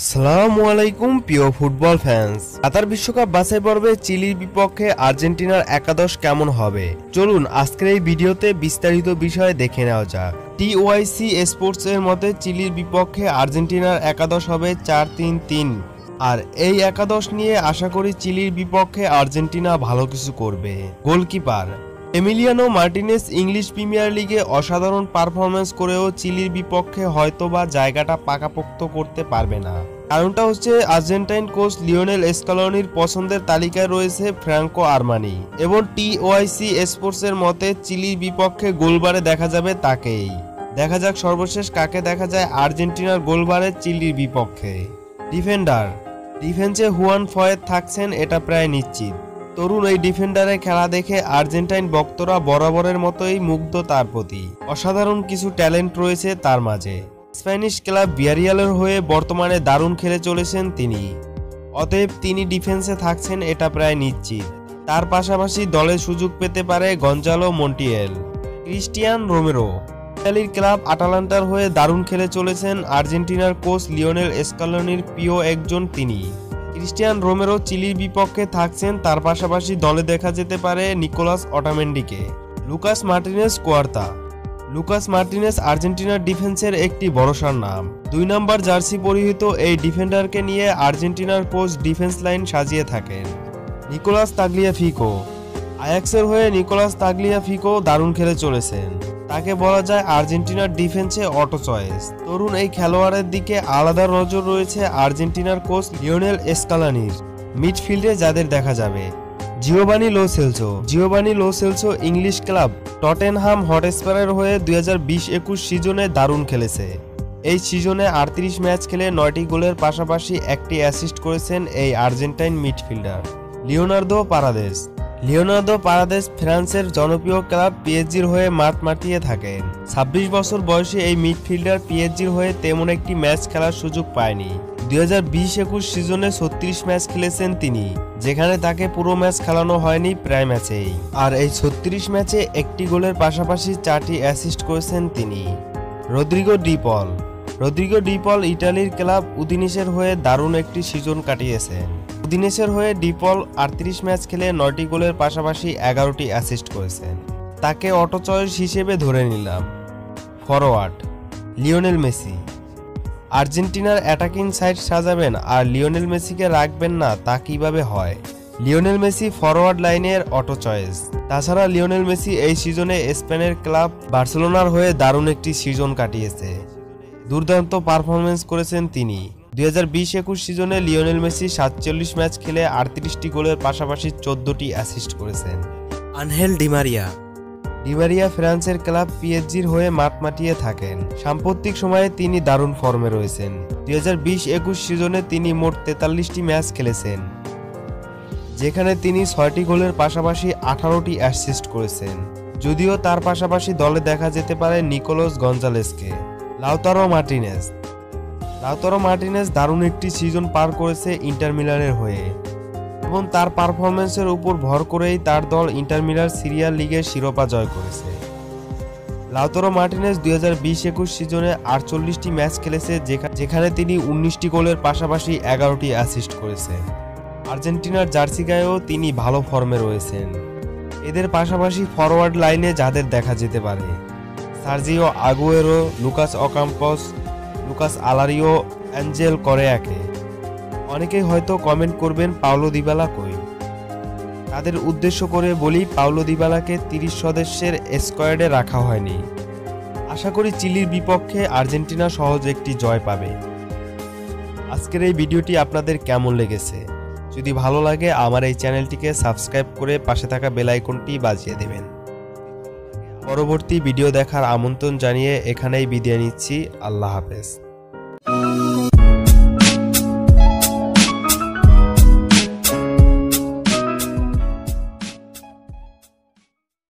আসসালামু আলাইকুম প্রিয় ফুটবল ফ্যান্স। কাতার বিশ্বকাপ বাছাই পর্বে চিলির বিপক্ষে আর্জেন্টিনার একাদশ কেমন হবে চলুন আজকের এই ভিডিওতে বিস্তারিত বিষয়ে দেখে নেওয়া যাক। টিওয়াইসি স্পোর্টস এর মতে চিলির বিপক্ষে আর্জেন্টিনার একাদশ হবে 4-3-3। আর এই একাদশ নিয়ে আশা করি চিলির বিপক্ষে আর্জেন্টিনা ভালো কিছু করবে। Goalkeeper Emiliano Martinez English premier লিগে অসাধারণ পারফরমেন্স করেও চিলির বিপক্ষে হয়তোবা জায়গাটা পাকাপোক্ত করতে পারবে না। কারণটা হচ্ছে আর্জেন্টাইন কোচ লিওনেল স্কালোনির পছন্দের তালিকায় রয়েছে ফ্রাঙ্কো আরমানি এবং টিওয়াইসি স্পোর্টসের মতে চিলির বিপক্ষে গোলবারে দেখা যাবে তাকেই। দেখা যাক সর্বশেষ কাকে দেখা যায় আর্জেন্টিনার গোলবারে চিলির বিপক্ষে। ডিফেন্সে হুয়ান ফয়েদ থাকছেন এটা প্রায় নিশ্চিত। তরুণ এই ডিফেন্ডারের খেলা দেখে আর্জেন্টাইন ভক্তরা বরাবরের মতোই মুগ্ধ তার প্রতি। অসাধারণ কিছু ট্যালেন্ট রয়েছে তার মাঝে। স্প্যানিশ ক্লাব ভিয়ারিয়ালের হয়ে বর্তমানে দারুণ খেলে চলেছেন তিনি, অতএব তিনি ডিফেন্সে থাকছেন এটা প্রায় নিশ্চিত। তার পাশাপাশি দলে সুযোগ পেতে পারে গঞ্জালো মন্টিয়েল। ক্রিস্টিয়ান রোমেরো ইতালির ক্লাব আটালান্টার হয়ে দারুণ খেলে চলেছেন আর্জেন্টিনার কোচ লিওনেল স্কালোনির প্রিয় একজন তিনি। ক্রিস্টিয়ান রোমেরো চিলির বিপক্ষে থাকছেন, তার পাশাপাশি দলে দেখা যেতে পারে নিকোলাস অটামেন্ডিকে। লুকাস মার্টিনেজ আর্জেন্টিনার ডিফেন্সের একটি ভরসার নাম। 2 নম্বর জার্সি পরিহিত এই ডিফেন্ডারকে নিয়ে আর্জেন্টিনার কোচ ডিফেন্স লাইন সাজিয়ে থাকেন। নিকোলাস তাগলিয়াফিকো আয়াক্সের হয়ে দারুণ খেলে চলেছেন। তাকে বলা যায় আর্জেন্টিনার ডিফেন্সে অটো চয়েস। তরুণ এই খেলোয়াড়ের দিকে আলাদা নজর রয়েছে আর্জেন্টিনার কোচ লিওনেল স্কালোনির। মিডফিল্ডে যাদের দেখা যাবে Giovani Lo Celso English club Tottenham হটস্পারের হয়ে 2020-21 সিজনে দারুণ খেলেছে। এই সিজনে 38 ম্যাচ খেলে 9টি গোলের পাশাপাশি একটি অ্যাসিস্ট করেছেন এই আর্জেন্টাইন মিডফিল্ডার। লিওনার্দো পারাদেস ফ্রান্সের জনপ্রিয় ক্লাব পিএসজির হয়ে মাঠ মাতিয়ে থাকেন। 26 বছর বয়সী এই মিডফিল্ডার পিএসজির হয়ে তেমন একটি ম্যাচ খেলার সুযোগ পায়নি। 2020-21 সিজনে 36 ম্যাচ খেলেছেন তিনি, যেখানে তাকে পুরো ম্যাচ খেলানো হয়নি প্রায় ম্যাচেই। আর এই 36 ম্যাচে একটি গোলের পাশাপাশি 4টি অ্যাসিস্ট করেছেন তিনি। রদ্রিগো ডিপল ইতালির ক্লাব উদিনেসের হয়ে দারুণ একটি সিজন কাটিয়েছেন। উদিনেসের হয়ে ডিপল 38 ম্যাচ খেলে 9টি গোলের পাশাপাশি 11টি অ্যাসিস্ট করেছেন। তাকে অটো চয়েস হিসেবে ধরে নিলাম। ফরওয়ার্ড লিওনেল মেসি আর্জেন্টিনার অ্যাটাকিং সাইড সাজাবেন আর লিওনেল মেসিকে রাখবেন না, তা কিভাবে হয়? লিওনেল মেসি ফরওয়ার্ড লাইনের অটো চয়েস। তাছাড়া লিওনেল মেসি এই সিজনে স্পেনের ক্লাব বার্সেলোনার হয়ে দারুণ একটি সিজন কাটিয়েছে। দুর্দান্ত পারফরমেন্স করেছেন তিনি। 2020-21 সিজনে লিওনেল মেসি 47 ম্যাচ খেলে 38টি গোলের পাশাপাশি 14টি অ্যাসিস্ট করেছেন। আনহেল ডিমারিয়া ফ্রান্সের ক্লাব পিএসজির হয়ে মাঠ মাতিয়ে থাকেন। সাম্প্রতিক সময়ে তিনি দারুণ ফর্মে রয়েছেন। 2020-21 সিজনে তিনি মোট 43টি ম্যাচ খেলেছেন, যেখানে তিনি 6টি গোলের পাশাপাশি 18টি অ্যাসিস্ট করেছেন। যদিও তার পাশাপাশি দলে দেখা যেতে পারে নিকোলাস গঞ্জালেসকে। লাউতারো মার্টিনেজ দারুণ একটি সিজন পার করেছে ইন্টার মিলানের হয়ে এবং তার পারফরমেন্সের উপর ভর করেই তার দল ইন্টার মিলান সিরিয়া লিগের শিরোপা জয় করেছে। লাউতারো মার্টিনেজ 2020-21 সিজনে 48টি ম্যাচ খেলেছে, যেখানে তিনি 19টি গোলের পাশাপাশি 11টি অ্যাসিস্ট করেছেন। আর্জেন্টিনার জার্সি গায়েও তিনি ভালো ফর্মে রয়েছেন। এদের পাশাপাশি ফরওয়ার্ড লাইনে যাদের দেখা যেতে পারে Sergio Aguero, Lucas Ocampos, Lucas Alario, Angel করেয়াকে। অনেকেই হয়তো কমেন্ট করবেন পাওলো দিবালা কই? তাদের উদ্দেশ্য করে বলি, পাওলো দিবালাকে 30 সদস্যের স্কোয়াডে রাখা হয়নি। আশা করি চিলির বিপক্ষে আর্জেন্টিনা সহজ একটি জয় পাবে। আজকের এই ভিডিওটি আপনাদের কেমন লেগেছে? যদি ভালো লাগে আমার এই চ্যানেলটিকে সাবস্ক্রাইব করে পাশে থাকা বেল আইকনটি বাজিয়ে দেবেন। পরবর্তী ভিডিও দেখার আমন্ত্রণ জানিয়ে এখানেই বিদায় নিচ্ছি। আল্লাহ হাফেজ।